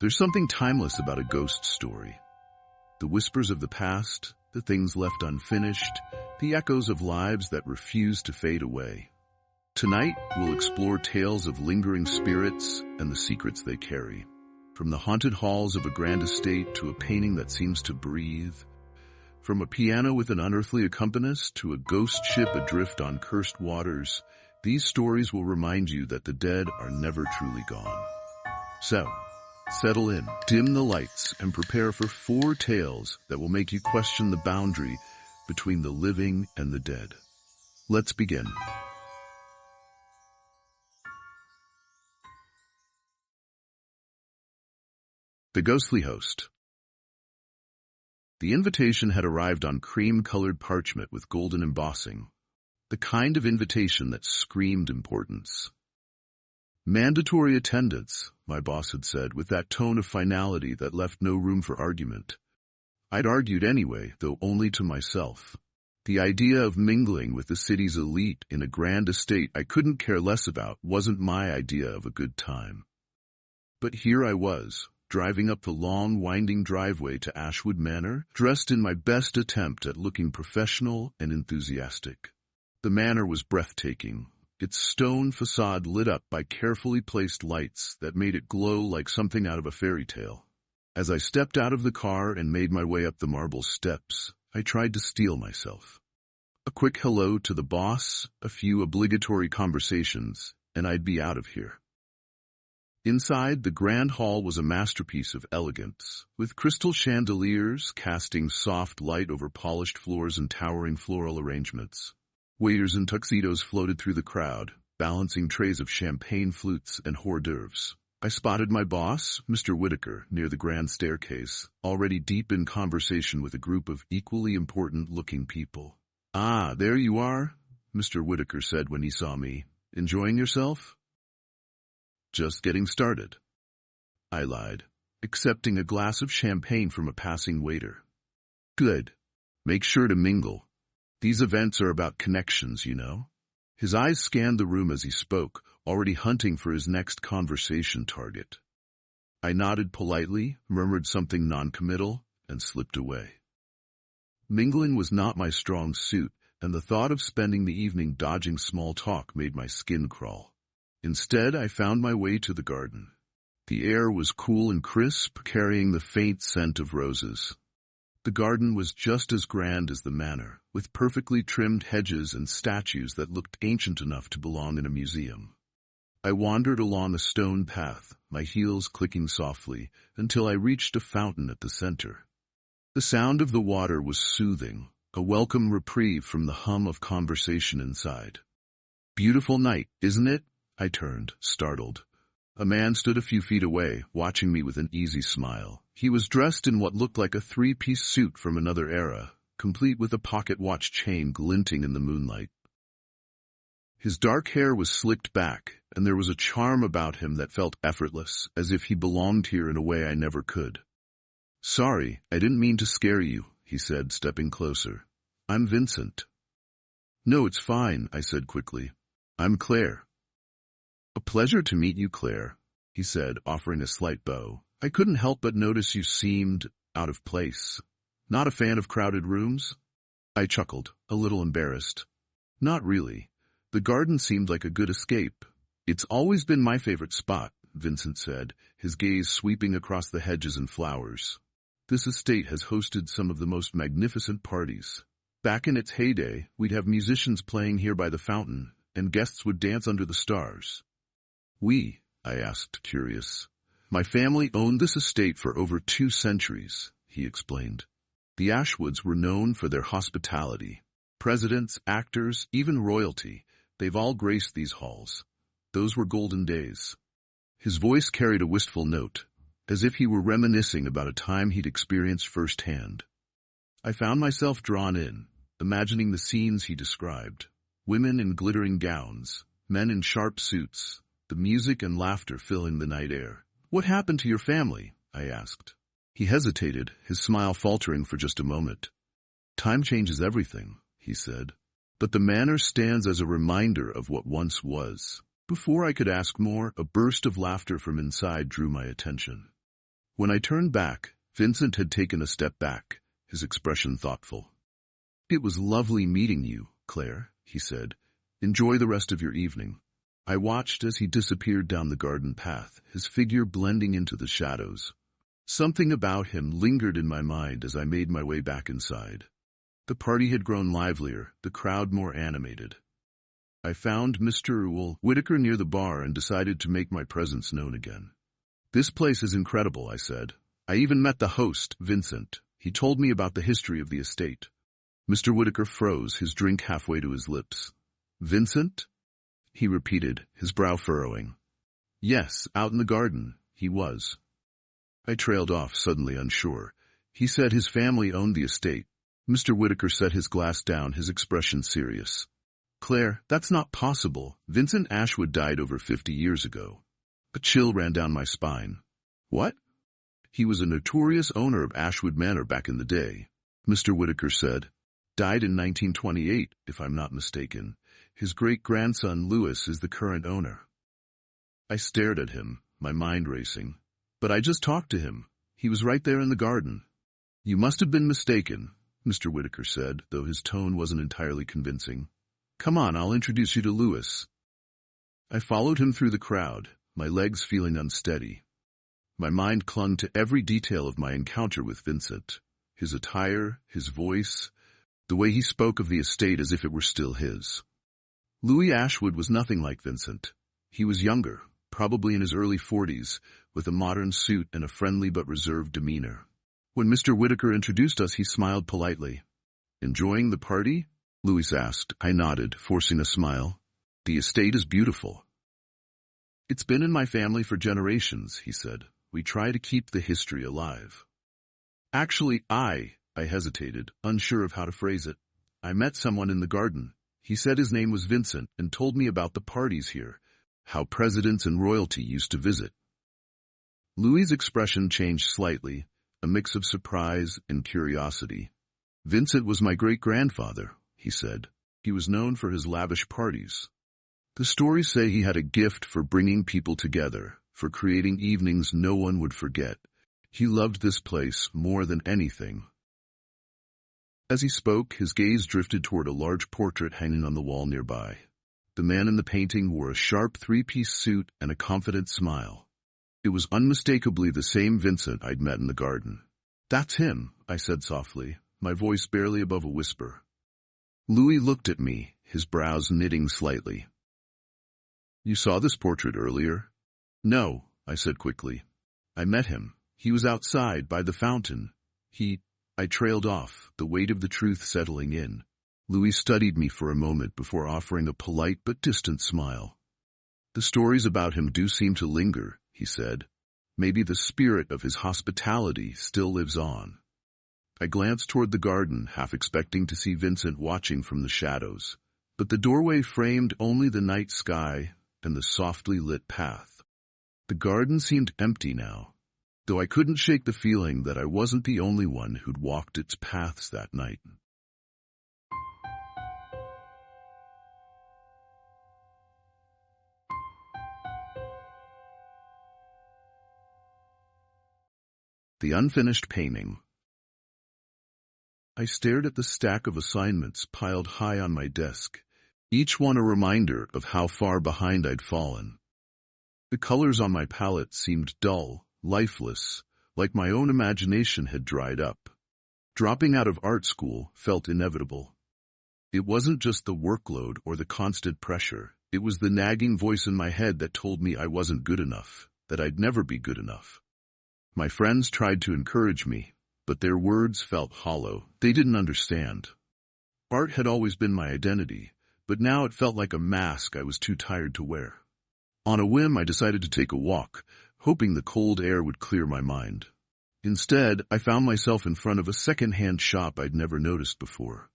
There's something timeless about a ghost story. The whispers of the past, the things left unfinished, the echoes of lives that refuse to fade away. Tonight, we'll explore tales of lingering spirits and the secrets they carry. From the haunted halls of a grand estate to a painting that seems to breathe. From a piano with an unearthly accompanist to a ghost ship adrift on cursed waters, these stories will remind you that the dead are never truly gone. So, settle in, dim the lights, and prepare for 4 tales that will make you question the boundary between the living and the dead. Let's begin. The Ghostly Host. The invitation had arrived on cream-colored parchment with golden embossing, the kind of invitation that screamed importance. Mandatory attendance, my boss had said, with that tone of finality that left no room for argument. I'd argued anyway, though only to myself. The idea of mingling with the city's elite in a grand estate I couldn't care less about wasn't my idea of a good time. But here I was, driving up the long, winding driveway to Ashwood Manor, dressed in my best attempt at looking professional and enthusiastic. The manor was breathtaking, its stone facade lit up by carefully placed lights that made it glow like something out of a fairy tale. As I stepped out of the car and made my way up the marble steps, I tried to steel myself. A quick hello to the boss, a few obligatory conversations, and I'd be out of here. Inside, the grand hall was a masterpiece of elegance, with crystal chandeliers casting soft light over polished floors and towering floral arrangements. Waiters in tuxedos floated through the crowd, balancing trays of champagne flutes and hors d'oeuvres. I spotted my boss, Mr. Whitaker, near the grand staircase, already deep in conversation with a group of equally important-looking people. "Ah, there you are," Mr. Whitaker said when he saw me. "Enjoying yourself?" "Just getting started," I lied, accepting a glass of champagne from a passing waiter. "Good. Make sure to mingle. These events are about connections, you know." His eyes scanned the room as he spoke, already hunting for his next conversation target. I nodded politely, murmured something non-committal, and slipped away. Mingling was not my strong suit, and the thought of spending the evening dodging small talk made my skin crawl. Instead, I found my way to the garden. The air was cool and crisp, carrying the faint scent of roses. The garden was just as grand as the manor, with perfectly trimmed hedges and statues that looked ancient enough to belong in a museum. I wandered along a stone path, my heels clicking softly, until I reached a fountain at the center. The sound of the water was soothing, a welcome reprieve from the hum of conversation inside. "Beautiful night, isn't it?" I turned, startled. A man stood a few feet away, watching me with an easy smile. He was dressed in what looked like a 3-piece suit from another era, complete with a pocket watch chain glinting in the moonlight. His dark hair was slicked back, and there was a charm about him that felt effortless, as if he belonged here in a way I never could. "Sorry, I didn't mean to scare you," he said, stepping closer. "I'm Vincent." "No, it's fine," I said quickly. "I'm Claire." "A pleasure to meet you, Claire," he said, offering a slight bow. "I couldn't help but notice you seemed out of place. Not a fan of crowded rooms?" I chuckled, a little embarrassed. "Not really. The garden seemed like a good escape." "It's always been my favorite spot," Vincent said, his gaze sweeping across the hedges and flowers. "This estate has hosted some of the most magnificent parties. Back in its heyday, we'd have musicians playing here by the fountain, and guests would dance under the stars." "We?" I asked, curious. "My family owned this estate for over 2 centuries, he explained. The Ashwoods were known for their hospitality. Presidents, actors, even royalty, they've all graced these halls. Those were golden days." His voice carried a wistful note, as if he were reminiscing about a time he'd experienced firsthand. I found myself drawn in, imagining the scenes he described. Women in glittering gowns, men in sharp suits, the music and laughter filling the night air. "What happened to your family?" I asked. He hesitated, his smile faltering for just a moment. "Time changes everything," he said. "But the manor stands as a reminder of what once was." Before I could ask more, a burst of laughter from inside drew my attention. When I turned back, Vincent had taken a step back, his expression thoughtful. "It was lovely meeting you, Claire," he said. "Enjoy the rest of your evening." I watched as he disappeared down the garden path, his figure blending into the shadows. Something about him lingered in my mind as I made my way back inside. The party had grown livelier, the crowd more animated. I found Mr. Whitaker near the bar and decided to make my presence known again. "This place is incredible," I said. "I even met the host, Vincent. He told me about the history of the estate." Mr. Whitaker froze, his drink halfway to his lips. "Vincent?" he repeated, his brow furrowing. "Yes, out in the garden, he was." I trailed off, suddenly unsure. "He said his family owned the estate." Mr. Whitaker set his glass down, his expression serious. "Claire, that's not possible. Vincent Ashwood died over 50 years ago." A chill ran down my spine. "What?" "He was a notorious owner of Ashwood Manor back in the day," Mr. Whitaker said. "Died in 1928, if I'm not mistaken. His great-grandson, Louis, is the current owner." I stared at him, my mind racing. "But I just talked to him. He was right there in the garden." "You must have been mistaken," Mr. Whitaker said, though his tone wasn't entirely convincing. "Come on, I'll introduce you to Louis." I followed him through the crowd, my legs feeling unsteady. My mind clung to every detail of my encounter with Vincent. His attire, his voice, the way he spoke of the estate as if it were still his. Louis Ashwood was nothing like Vincent. He was younger, probably in his early 40s, with a modern suit and a friendly but reserved demeanor. When Mr. Whitaker introduced us, he smiled politely. "Enjoying the party?" Louis asked. I nodded, forcing a smile. "The estate is beautiful." "It's been in my family for generations," he said. "We try to keep the history alive." "Actually, I hesitated, unsure of how to phrase it. "I met someone in the garden. He said his name was Vincent and told me about the parties here, how presidents and royalty used to visit." Louis's expression changed slightly, a mix of surprise and curiosity. "Vincent was my great-grandfather," he said. "He was known for his lavish parties. The stories say he had a gift for bringing people together, for creating evenings no one would forget. He loved this place more than anything." As he spoke, his gaze drifted toward a large portrait hanging on the wall nearby. The man in the painting wore a sharp three-piece suit and a confident smile. It was unmistakably the same Vincent I'd met in the garden. "That's him," I said softly, my voice barely above a whisper. Louis looked at me, his brows knitting slightly. "You saw this portrait earlier?" "No," I said quickly. "I met him. He was outside, by the fountain. I trailed off, the weight of the truth settling in. Louis studied me for a moment before offering a polite but distant smile. "The stories about him do seem to linger," he said. "Maybe the spirit of his hospitality still lives on." I glanced toward the garden, half expecting to see Vincent watching from the shadows, but the doorway framed only the night sky and the softly lit path. The garden seemed empty now, though I couldn't shake the feeling that I wasn't the only one who'd walked its paths that night. The unfinished painting. I stared at the stack of assignments piled high on my desk, each one a reminder of how far behind I'd fallen. The colors on my palette seemed dull, lifeless, like my own imagination had dried up. Dropping out of art school felt inevitable. It wasn't just the workload or the constant pressure. It was the nagging voice in my head that told me I wasn't good enough, that I'd never be good enough. My friends tried to encourage me, but their words felt hollow. They didn't understand. Art had always been my identity, but now it felt like a mask I was too tired to wear. On a whim, I decided to take a walk, hoping the cold air would clear my mind. Instead, I found myself in front of a second-hand shop I'd never noticed before.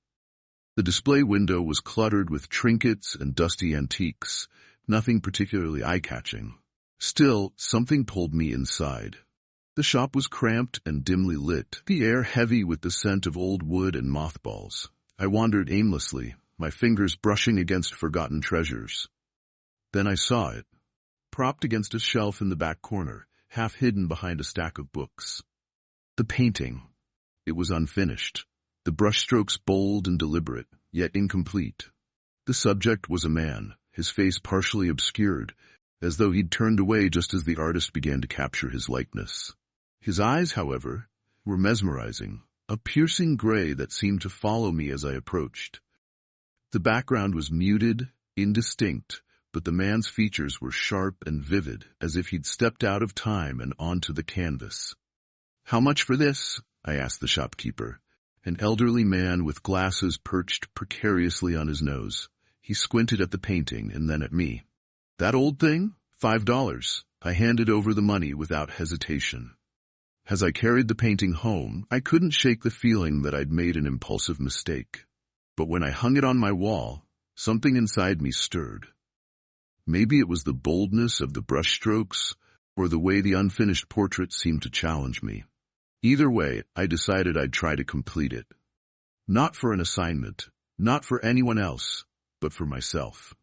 The display window was cluttered with trinkets and dusty antiques, nothing particularly eye-catching. Still, something pulled me inside. The shop was cramped and dimly lit, the air heavy with the scent of old wood and mothballs. I wandered aimlessly, my fingers brushing against forgotten treasures. Then I saw it. Propped against a shelf in the back corner, half hidden behind a stack of books. The painting. It was unfinished. The brushstrokes bold and deliberate, yet incomplete. The subject was a man, his face partially obscured, as though he'd turned away just as the artist began to capture his likeness. His eyes, however, were mesmerizing, a piercing gray that seemed to follow me as I approached. The background was muted, indistinct, but the man's features were sharp and vivid, as if he'd stepped out of time and onto the canvas. "How much for this?" I asked the shopkeeper, an elderly man with glasses perched precariously on his nose. He squinted at the painting and then at me. "That old thing? $5. I handed over the money without hesitation. As I carried the painting home, I couldn't shake the feeling that I'd made an impulsive mistake. But when I hung it on my wall, something inside me stirred. Maybe it was the boldness of the brushstrokes, or the way the unfinished portrait seemed to challenge me. Either way, I decided I'd try to complete it. Not for an assignment, not for anyone else, but for myself.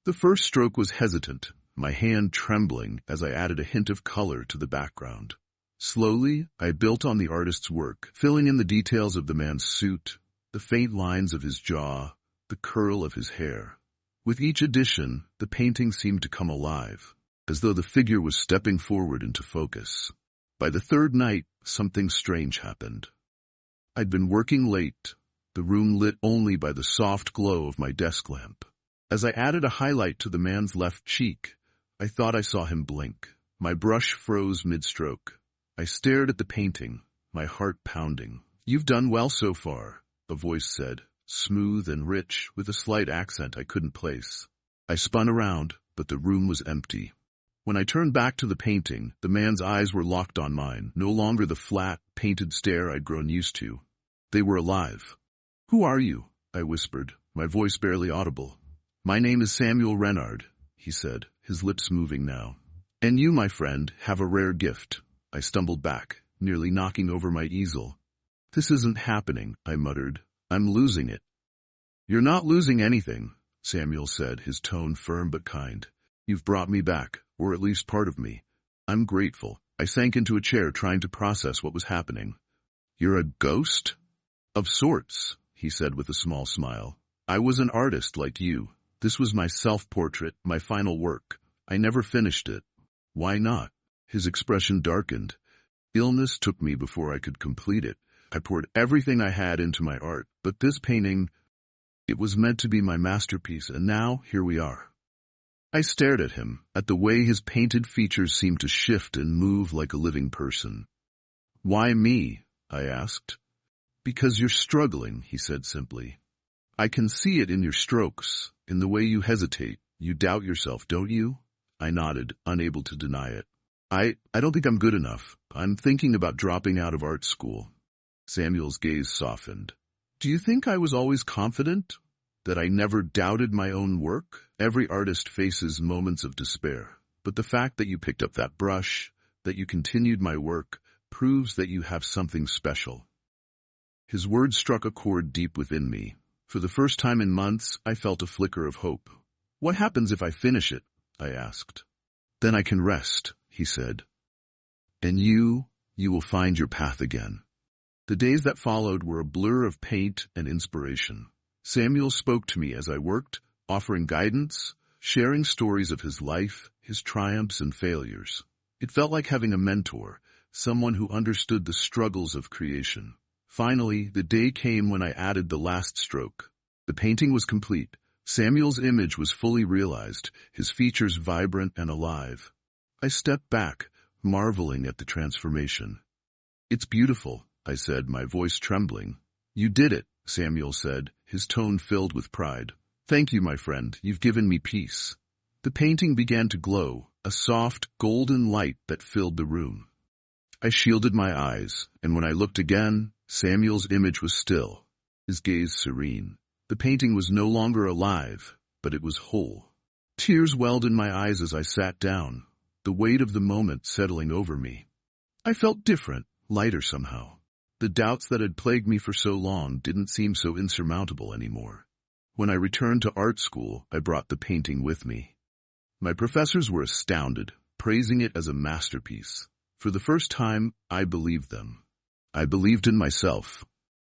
The first stroke was hesitant, my hand trembling as I added a hint of color to the background. Slowly, I built on the artist's work, filling in the details of the man's suit, the faint lines of his jaw, the curl of his hair. With each addition, the painting seemed to come alive, as though the figure was stepping forward into focus. By the third night, something strange happened. I'd been working late, the room lit only by the soft glow of my desk lamp. As I added a highlight to the man's left cheek, I thought I saw him blink. My brush froze mid-stroke. I stared at the painting, my heart pounding. "You've done well so far," a voice said, smooth and rich, with a slight accent I couldn't place. I spun around, but the room was empty. When I turned back to the painting, the man's eyes were locked on mine, no longer the flat, painted stare I'd grown used to. They were alive. "Who are you?" I whispered, my voice barely audible. "My name is Samuel Renard," he said, his lips moving now. "And you, my friend, have a rare gift." I stumbled back, nearly knocking over my easel. "This isn't happening," I muttered. "I'm losing it." "You're not losing anything," Samuel said, his tone firm but kind. "You've brought me back, or at least part of me. I'm grateful." I sank into a chair trying to process what was happening. "You're a ghost?" "Of sorts," he said with a small smile. "I was an artist like you. This was my self-portrait, my final work. I never finished it." "Why not?" His expression darkened. "Illness took me before I could complete it. I poured everything I had into my art, but this painting, it was meant to be my masterpiece, and now here we are." I stared at him, at the way his painted features seemed to shift and move like a living person. "Why me?" I asked. "Because you're struggling," he said simply. "I can see it in your strokes, in the way you hesitate. You doubt yourself, don't you?" I nodded, unable to deny it. I don't think I'm good enough. I'm thinking about dropping out of art school." Samuel's gaze softened. "Do you think I was always confident? That I never doubted my own work? Every artist faces moments of despair. But the fact that you picked up that brush, that you continued my work, proves that you have something special." His words struck a chord deep within me. For the first time in months, I felt a flicker of hope. "What happens if I finish it?" I asked. "Then I can rest," he said. "And you will find your path again." The days that followed were a blur of paint and inspiration. Samuel spoke to me as I worked, offering guidance, sharing stories of his life, his triumphs and failures. It felt like having a mentor, someone who understood the struggles of creation. Finally, the day came when I added the last stroke. The painting was complete. Samuel's image was fully realized, his features vibrant and alive. I stepped back, marveling at the transformation. "It's beautiful," I said, my voice trembling. "You did it," Samuel said, his tone filled with pride. "Thank you, my friend. You've given me peace." The painting began to glow, a soft, golden light that filled the room. I shielded my eyes, and when I looked again, Samuel's image was still, his gaze serene. The painting was no longer alive, but it was whole. Tears welled in my eyes as I sat down, the weight of the moment settling over me. I felt different, lighter somehow. The doubts that had plagued me for so long didn't seem so insurmountable anymore. When I returned to art school, I brought the painting with me. My professors were astounded. praising it as a masterpiece. For the first time, I believed them. I believed in myself.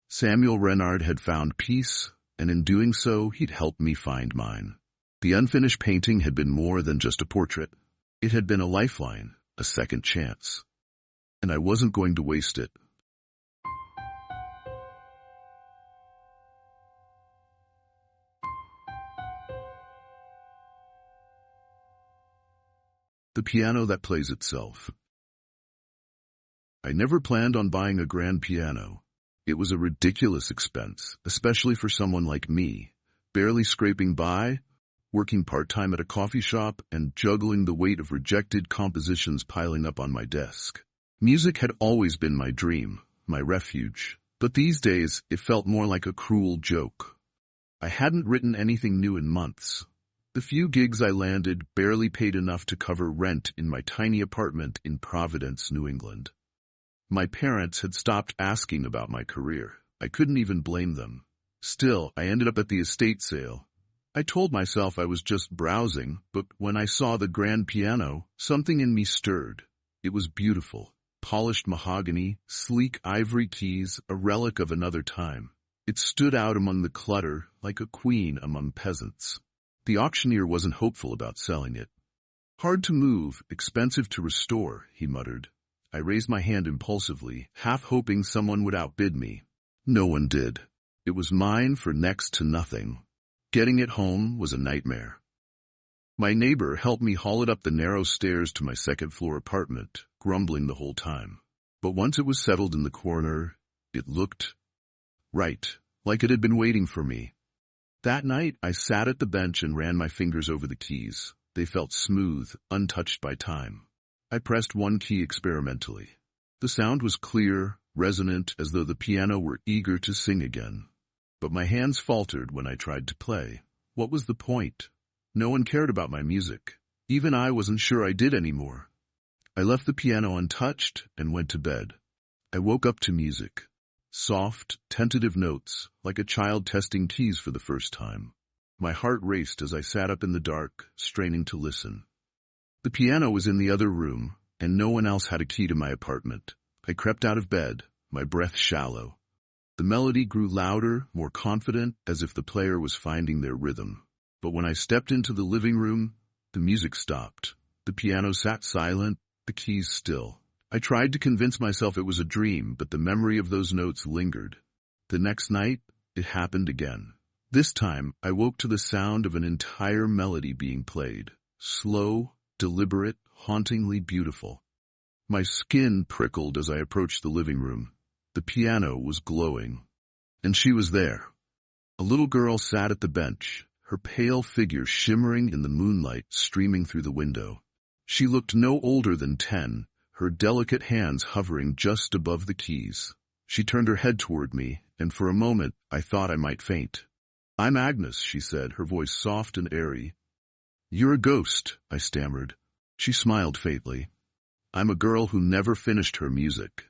Samuel Renard had found peace, and in doing so, he'd helped me find mine. The unfinished painting had been more than just a portrait. It had been a lifeline, a second chance. And I wasn't going to waste it. The piano that plays itself. I never planned on buying a grand piano. It was a ridiculous expense, especially for someone like me, barely scraping by, working part-time at a coffee shop, and juggling the weight of rejected compositions piling up on my desk. Music had always been my dream, my refuge, but these days it felt more like a cruel joke. I hadn't written anything new in months. The few gigs I landed barely paid enough to cover rent in my tiny apartment in Providence, New England. My parents had stopped asking about my career. I couldn't even blame them. Still, I ended up at the estate sale. I told myself I was just browsing, but when I saw the grand piano, something in me stirred. It was beautiful. Polished mahogany, sleek ivory keys, a relic of another time. It stood out among the clutter like a queen among peasants. The auctioneer wasn't hopeful about selling it. "Hard to move, expensive to restore," he muttered. I raised my hand impulsively, half hoping someone would outbid me. No one did. It was mine for next to nothing. Getting it home was a nightmare. My neighbor helped me haul it up the narrow stairs to my second-floor apartment, grumbling the whole time. But once it was settled in the corner, it looked right, like it had been waiting for me. That night, I sat at the bench and ran my fingers over the keys. They felt smooth, untouched by time. I pressed one key experimentally. The sound was clear, resonant, as though the piano were eager to sing again. But my hands faltered when I tried to play. What was the point? No one cared about my music. Even I wasn't sure I did anymore. I left the piano untouched and went to bed. I woke up to music. Soft, tentative notes, like a child testing keys for the first time. My heart raced as I sat up in the dark, straining to listen. The piano was in the other room, and no one else had a key to my apartment. I crept out of bed, my breath shallow. The melody grew louder, more confident, as if the player was finding their rhythm. But when I stepped into the living room, the music stopped. The piano sat silent, the keys still. I tried to convince myself it was a dream, but the memory of those notes lingered. The next night, it happened again. This time, I woke to the sound of an entire melody being played. Slow, deliberate, hauntingly beautiful. My skin prickled as I approached the living room. The piano was glowing. And she was there. A little girl sat at the bench, her pale figure shimmering in the moonlight streaming through the window. She looked no older than 10, her delicate hands hovering just above the keys. She turned her head toward me, and for a moment I thought I might faint. "I'm Agnes," she said, her voice soft and airy. "You're a ghost," I stammered. She smiled faintly. "I'm a girl who never finished her music."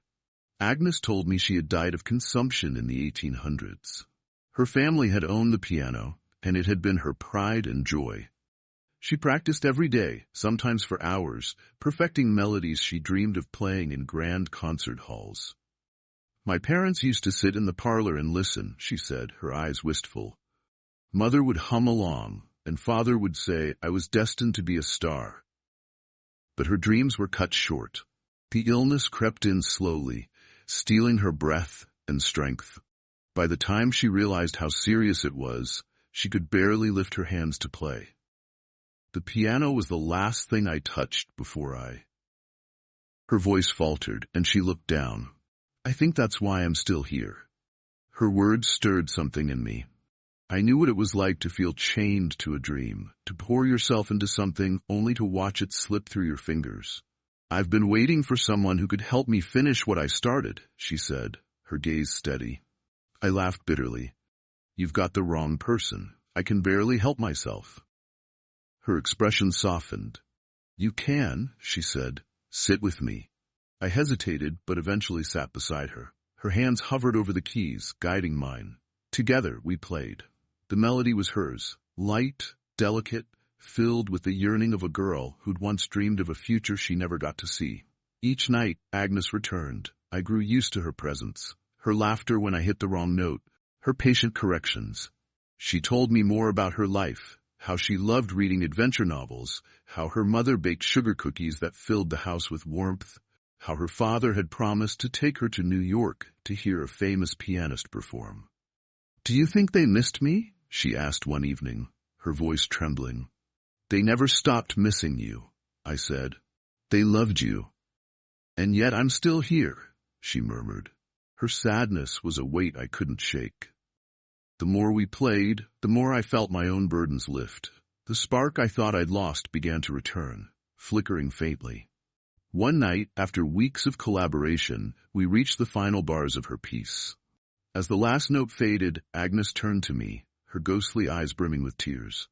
Agnes told me she had died of consumption in the 1800s. Her family had owned the piano, and it had been her pride and joy. She practiced every day, sometimes for hours, perfecting melodies she dreamed of playing in grand concert halls. "My parents used to sit in the parlor and listen," she said, her eyes wistful. "Mother would hum along, and Father would say I was destined to be a star." But her dreams were cut short. The illness crept in slowly, stealing her breath and strength. By the time she realized how serious it was, she could barely lift her hands to play. The piano was the last thing I touched before I... Her voice faltered, and she looked down. "I think that's why I'm still here." Her words stirred something in me. I knew what it was like to feel chained to a dream, to pour yourself into something only to watch it slip through your fingers. "I've been waiting for someone who could help me finish what I started," she said, her gaze steady. I laughed bitterly. "You've got the wrong person. I can barely help myself." Her expression softened. "You can," she said. "Sit with me." I hesitated, but eventually sat beside her. Her hands hovered over the keys, guiding mine. Together, we played. The melody was hers, light, delicate, filled with the yearning of a girl who'd once dreamed of a future she never got to see. Each night, Agnes returned. I grew used to her presence, her laughter when I hit the wrong note, her patient corrections. She told me more about her life, how she loved reading adventure novels, how her mother baked sugar cookies that filled the house with warmth, how her father had promised to take her to New York to hear a famous pianist perform. "Do you think they missed me?" she asked one evening, her voice trembling. "They never stopped missing you," I said. "They loved you." "And yet I'm still here," she murmured. Her sadness was a weight I couldn't shake. The more we played, the more I felt my own burdens lift. The spark I thought I'd lost began to return, flickering faintly. One night, after weeks of collaboration, we reached the final bars of her piece. As the last note faded, Agnes turned to me, her ghostly eyes brimming with tears.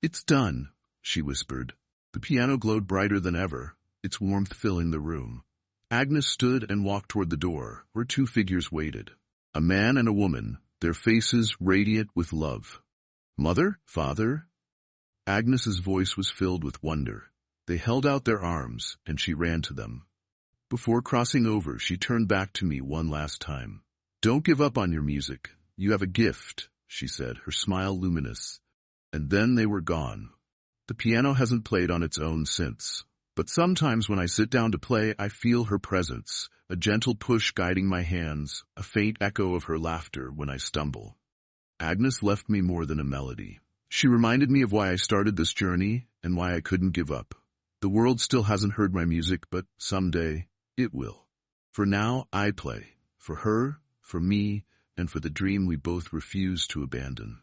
"It's done," she whispered. The piano glowed brighter than ever, its warmth filling the room. Agnes stood and walked toward the door, where two figures waited. A man and a woman, their faces radiant with love. "Mother? Father?" Agnes's voice was filled with wonder. They held out their arms, and she ran to them. Before crossing over, she turned back to me one last time. "Don't give up on your music. You have a gift," she said, her smile luminous. And then they were gone. The piano hasn't played on its own since. But sometimes when I sit down to play, I feel her presence, a gentle push guiding my hands, a faint echo of her laughter when I stumble. Agnes left me more than a melody. She reminded me of why I started this journey and why I couldn't give up. The world still hasn't heard my music, but someday it will. For now, I play. For her, for me, and for the dream we both refuse to abandon.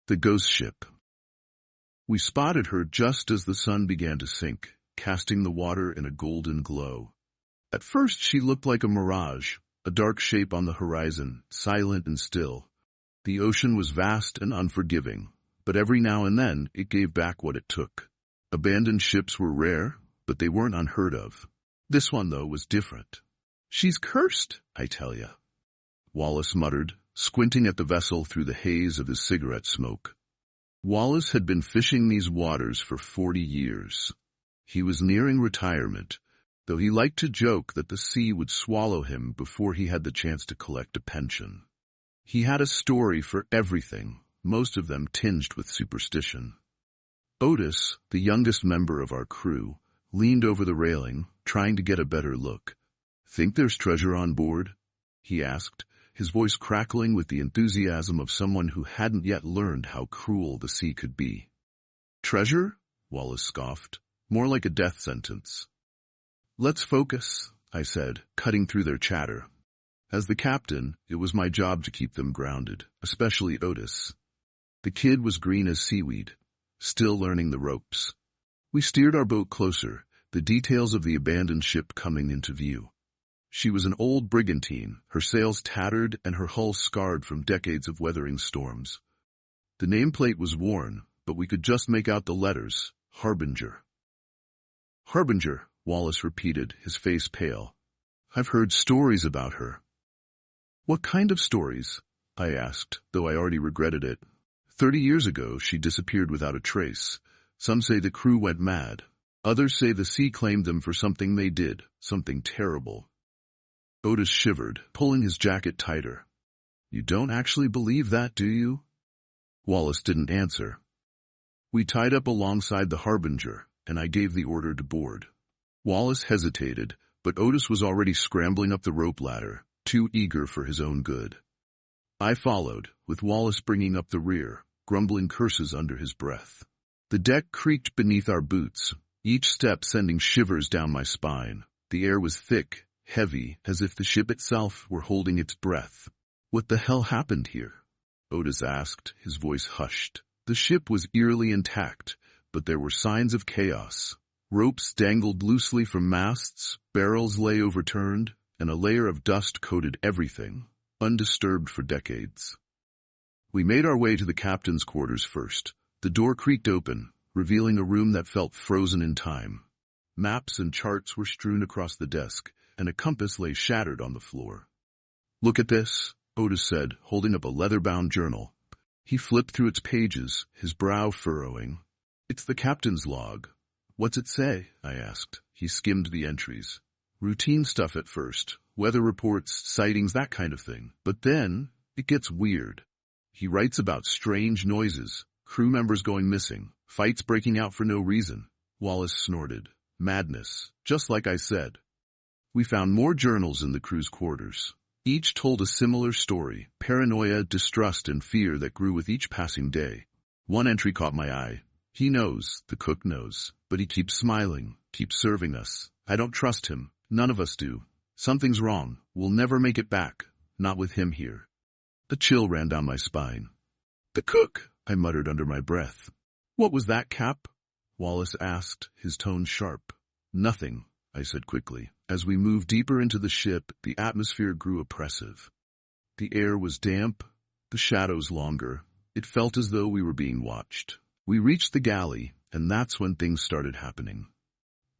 The Ghost Ship. We spotted her just as the sun began to sink, casting the water in a golden glow. At first she looked like a mirage, a dark shape on the horizon, silent and still. The ocean was vast and unforgiving, but every now and then it gave back what it took. Abandoned ships were rare, but they weren't unheard of. This one, though, was different. "She's cursed, I tell ya," Wallace muttered, squinting at the vessel through the haze of his cigarette smoke. Wallace had been fishing these waters for 40 years. He was nearing retirement, though he liked to joke that the sea would swallow him before he had the chance to collect a pension. He had a story for everything, most of them tinged with superstition. Otis, the youngest member of our crew, leaned over the railing, trying to get a better look. "Think there's treasure on board?" he asked, his voice crackling with the enthusiasm of someone who hadn't yet learned how cruel the sea could be. "Treasure?" Wallace scoffed. "More like a death sentence." "Let's focus," I said, cutting through their chatter. As the captain, it was my job to keep them grounded, especially Otis. The kid was green as seaweed, still learning the ropes. We steered our boat closer, the details of the abandoned ship coming into view. She was an old brigantine, her sails tattered and her hull scarred from decades of weathering storms. The nameplate was worn, but we could just make out the letters, Harbinger. "Harbinger," Wallace repeated, his face pale. "I've heard stories about her." "What kind of stories?" I asked, though I already regretted it. 30 years ago, she disappeared without a trace. Some say the crew went mad. Others say the sea claimed them for something they did, something terrible. Otis shivered, pulling his jacket tighter. "You don't actually believe that, do you?" Wallace didn't answer. We tied up alongside the Harbinger, and I gave the order to board. Wallace hesitated, but Otis was already scrambling up the rope ladder, too eager for his own good. I followed, with Wallace bringing up the rear, grumbling curses under his breath. The deck creaked beneath our boots, each step sending shivers down my spine. The air was thick, heavy, as if the ship itself were holding its breath. "What the hell happened here?" Otis asked, his voice hushed. The ship was eerily intact, but there were signs of chaos. Ropes dangled loosely from masts, barrels lay overturned, and a layer of dust coated everything, undisturbed for decades. We made our way to the captain's quarters first. The door creaked open, revealing a room that felt frozen in time. Maps and charts were strewn across the desk, and a compass lay shattered on the floor. "Look at this," Otis said, holding up a leather-bound journal. He flipped through its pages, his brow furrowing. "It's the captain's log." "What's it say?" I asked. He skimmed the entries. "Routine stuff at first. Weather reports, sightings, that kind of thing. But then, it gets weird. He writes about strange noises, crew members going missing, fights breaking out for no reason." Wallace snorted. "Madness, just like I said." We found more journals in the crew's quarters. Each told a similar story, paranoia, distrust, and fear that grew with each passing day. One entry caught my eye. "He knows, the cook knows, but he keeps smiling, keeps serving us. I don't trust him. None of us do. Something's wrong. We'll never make it back. Not with him here." A chill ran down my spine. "The cook," I muttered under my breath. "What was that, Cap?" Wallace asked, his tone sharp. "Nothing," I said quickly. As we moved deeper into the ship, the atmosphere grew oppressive. The air was damp, the shadows longer. It felt as though we were being watched. We reached the galley, and that's when things started happening.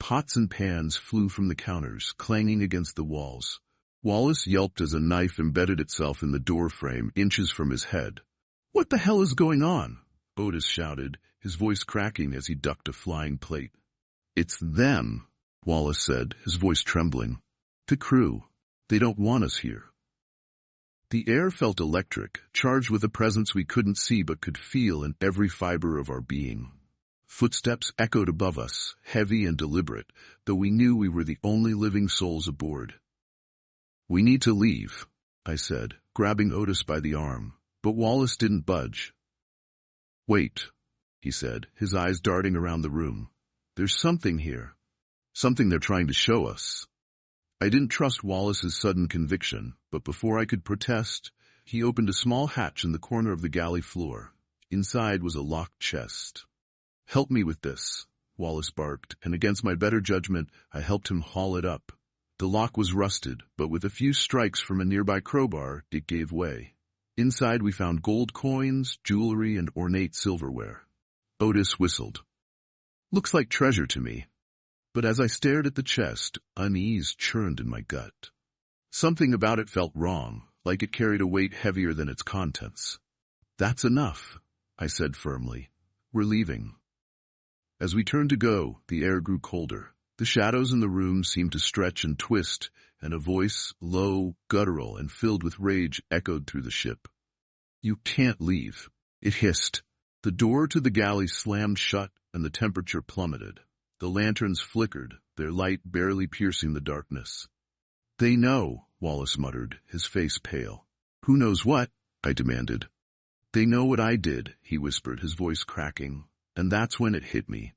Pots and pans flew from the counters, clanging against the walls. Wallace yelped as a knife embedded itself in the door frame, inches from his head. "What the hell is going on?" Otis shouted, his voice cracking as he ducked a flying plate. "It's them," Wallace said, his voice trembling. "The crew. They don't want us here." The air felt electric, charged with a presence we couldn't see but could feel in every fiber of our being. Footsteps echoed above us, heavy and deliberate, though we knew we were the only living souls aboard. "We need to leave," I said, grabbing Otis by the arm, but Wallace didn't budge. "Wait," he said, his eyes darting around the room. "There's something here. Something they're trying to show us." I didn't trust Wallace's sudden conviction, but before I could protest, he opened a small hatch in the corner of the galley floor. Inside was a locked chest. "Help me with this," Wallace barked, and against my better judgment, I helped him haul it up. The lock was rusted, but with a few strikes from a nearby crowbar, it gave way. Inside we found gold coins, jewelry, and ornate silverware. Otis whistled. "Looks like treasure to me." But as I stared at the chest, unease churned in my gut. Something about it felt wrong, like it carried a weight heavier than its contents. "That's enough," I said firmly. "We're leaving." As we turned to go, the air grew colder. The shadows in the room seemed to stretch and twist, and a voice, low, guttural, and filled with rage, echoed through the ship. "You can't leave," it hissed. The door to the galley slammed shut, and the temperature plummeted. The lanterns flickered, their light barely piercing the darkness. "They know," Wallace muttered, his face pale. "Who knows what?" I demanded. "They know what I did," he whispered, his voice cracking, and that's when it hit me.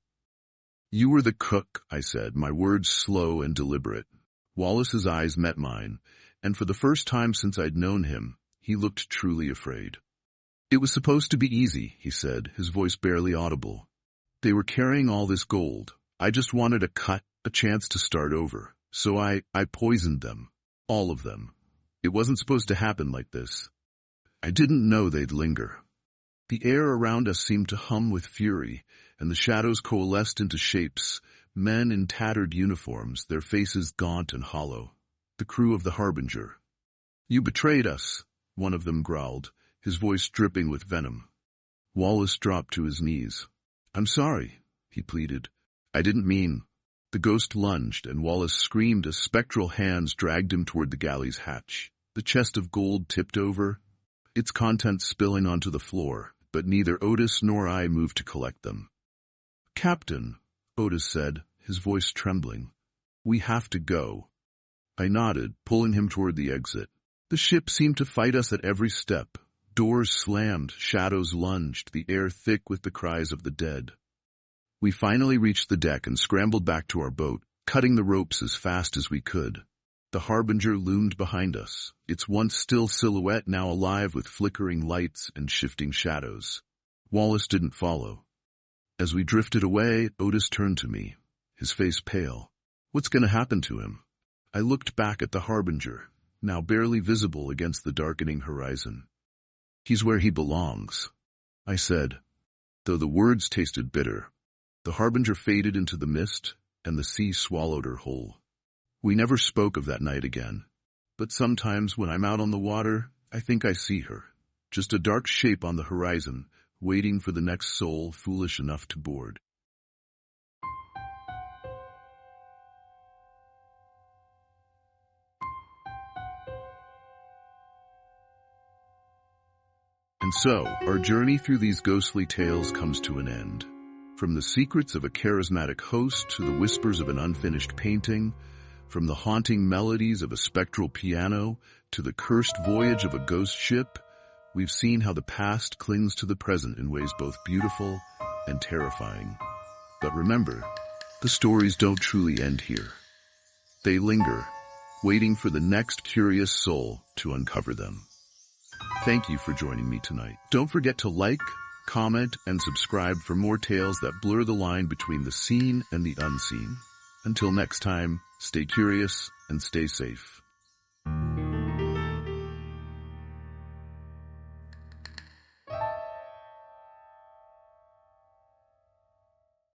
"You were the cook," I said, my words slow and deliberate. Wallace's eyes met mine, and for the first time since I'd known him, he looked truly afraid. "It was supposed to be easy," he said, his voice barely audible. "They were carrying all this gold. I just wanted a cut, a chance to start over. So I poisoned them. All of them. It wasn't supposed to happen like this. I didn't know they'd linger." The air around us seemed to hum with fury, and the shadows coalesced into shapes, men in tattered uniforms, their faces gaunt and hollow. The crew of the Harbinger. "You betrayed us," one of them growled, his voice dripping with venom. Wallace dropped to his knees. "I'm sorry," he pleaded. "I didn't mean—" The ghost lunged, and Wallace screamed as spectral hands dragged him toward the galley's hatch. The chest of gold tipped over, its contents spilling onto the floor, but neither Otis nor I moved to collect them. "Captain," Otis said, his voice trembling, "we have to go." I nodded, pulling him toward the exit. The ship seemed to fight us at every step. Doors slammed, shadows lunged, the air thick with the cries of the dead. We finally reached the deck and scrambled back to our boat, cutting the ropes as fast as we could. The Harbinger loomed behind us, its once still silhouette now alive with flickering lights and shifting shadows. Wallace didn't follow. As we drifted away, Otis turned to me, his face pale. "What's going to happen to him?" I looked back at the Harbinger, now barely visible against the darkening horizon. "He's where he belongs," I said, though the words tasted bitter. The Harbinger faded into the mist, and the sea swallowed her whole. We never spoke of that night again, but sometimes when I'm out on the water, I think I see her, just a dark shape on the horizon, waiting for the next soul foolish enough to board. And so, our journey through these ghostly tales comes to an end. From the secrets of a charismatic host to the whispers of an unfinished painting, from the haunting melodies of a spectral piano to the cursed voyage of a ghost ship, we've seen how the past clings to the present in ways both beautiful and terrifying. But remember, the stories don't truly end here. They linger, waiting for the next curious soul to uncover them. Thank you for joining me tonight. Don't forget to like, comment, and subscribe for more tales that blur the line between the seen and the unseen. Until next time, stay curious and stay safe.